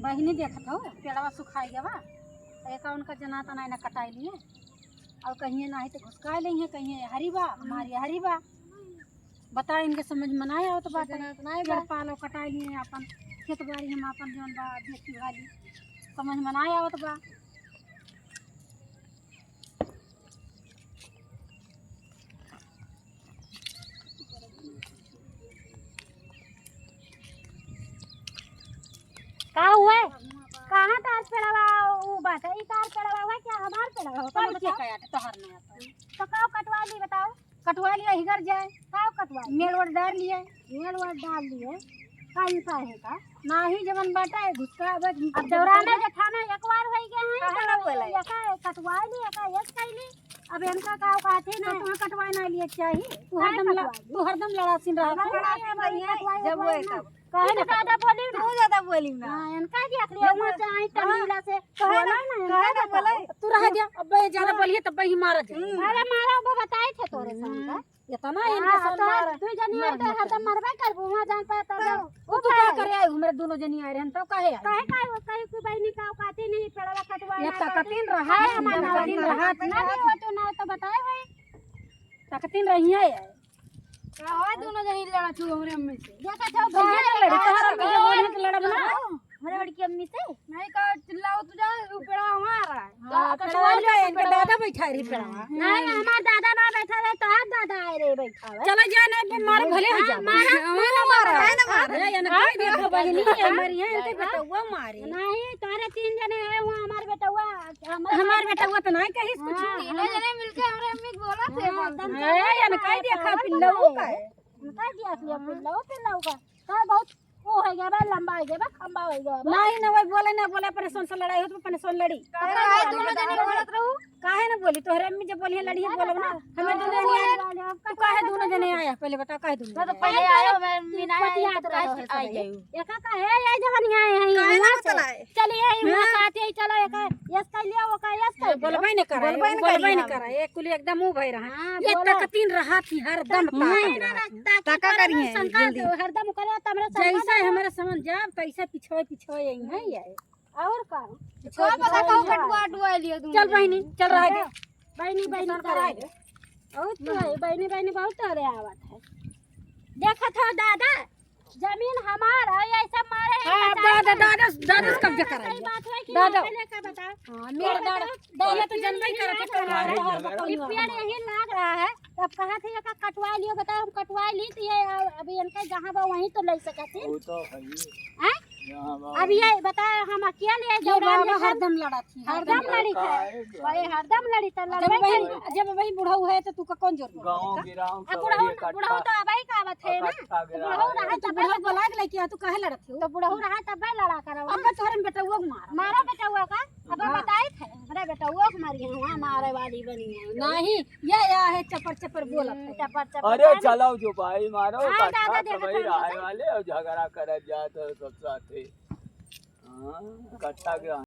बहिनी देखत हो पेड़वा सुखाई गवा एक उनका जना तना ना कटाई लिए और कहीं ना है तो घुसका ली है कहीं हरीबा हमारी हरीबा बता इनके समझ में ना आओ तो बात पेड़ पालो कटाई लिए अपन खेत बाड़ी हम अपन जौन बा देखी वाली समझ में ना आओ तो बा का हुआ कहां तार पेड़वा उ बात है ई तार पेड़वा हुआ क्या हमार पेड़वा हो तब के कया तोहर नहीं आता तो काव कटवा ली बताओ कटवा लिया हिगर जाए काव कटवा मेलवर डाल लिए मेलवर डाल लिए कैसा है का नाही जवन बाटा है घुसका अब दौराना जठाना एक बार होई गए हैं कहां ना बोला का कटवा ली का यस कैली अब इनका काव कहते ना तो कटवा ना लिए चाहिए तू हरदम लड़ासीन रहा जब वो तब कहे ना ज्यादा बोली ना तू ज्यादा बोली ना हां इनका देख लिया मुंह से आई तमीला से कहे ना बोला तू रह जा अब ज्यादा बोलिए तब ही मार जा अरे मारा वो बताए थे तोरे सामने इतना इनके साथ मार तू जनी है तो हरदम मरबे करबो वहां जान पाता वो तू क्या करे आई मेरे दोनों जनी आए रहन तो काहे आई काहे कोई बहनी का कहते नहीं पेड़वा कटवा ये तकतीन रहा है हमारा दिन रहा ना हो तो ना तो बताए भाई तकतीन रही है हां दोनों जनी लड़ा छू हमरे अम्मी से देखा छो भैया लड़ी तोहरा के बोले के लड़ब ना हमरे बड़ी की अम्मी से नहीं का चिल्लाओ तू जा पेड़ा हमारा हां कटवा ले इनके दादा बैठा रही पेड़वा नहीं हमार दादा ना बैठा रहे तो हाथ दादा आए रे बैठा है चलो जा ना मार भले हो जा मारा है ना मार है ना कोई देखो बहनी हमारी है इनके बेटा वो मारे नहीं तारे तीन जने है वहां हमार बेटा हुआ हमार बेटा हुआ तो नहीं कहीं कुछ तीनों जने मिलके हमरे अम्मी को बोला थे एकदम है ना कह दिया खा पिल्लू का है कह दिया पिल्लू का बहुत वो है गया लंबा है गया खंबा हो गया नहीं ना वही बोले ना बोले अपने सोन से लड़ाई हो तो अपने सोन लड़ी काहे दोनों जने बोलत रहू काहे ना बोली तोहरे अम्मी जब बोली लड़ी है बोलो ना हमें दोनों जने आए तू काहे दोनों जने आया पहले बता काहे दोनों तो पहले आयो मैं मीना आई जाऊ एका का है ये जगह नहीं आए हैं काहे ना चलाए चलिए मुलाकात है चलो एका यस कर लिया वो का यस कर बोलबे न करे बोलबे न करे एक कुली एकदम मुंह भई रहा ये तकतीन रहा थी हरदम ताका करिए जल्दी हरदम करे तमरे जैसा हमारे समझ जाब कैसे पिछोए यही है ये और का छोड़ पता कहू कटवा डुआ लियो तुम चल बहनी चल रहा है बहनी कराए बहुत तो है बहनी बहुत अरे आवत है देखा था दादा जमीन हमारा ये सब मारे हां दादा कब्जा करा सही बात है कि दादा का बता हां मेरा दादा तो जनबे करत है पेड़ यही लाग रहा है तब कहा थे का कटवा लियो बताओ हम कटवा ली तो ये अभी इनका जहां बा वहीं तो ले सकते वो तो है हैं अब ये बताए हम अकेले बाबा हरदम लड़ा थी हरदम लड़ी थे भाई हरदम लड़ी तो लड़बे जब वही बुढ़ऊ है तो तू का कौन जोर गांव गिराऊं अब बुढ़ऊ तो अबई का बात है ना बुढ़ऊ रहा तो बुढ़ऊ बोला के कि तू काहे लड़त हो तो बुढ़ऊ रहा तब लड़ा करो अब तोहरे बेटा वो मारा बेटा हुआ का अब बताए थे मेरा बेटा हुआ हमारी वहां मारे वाली बनी है नहीं ये है चपर बोलत चपर अरे चलो जो भाई मारो हाँ, कट्ठा दादा तो भाई रहे वाले और झगड़ा करत जात सब साथे हां कट्ठा के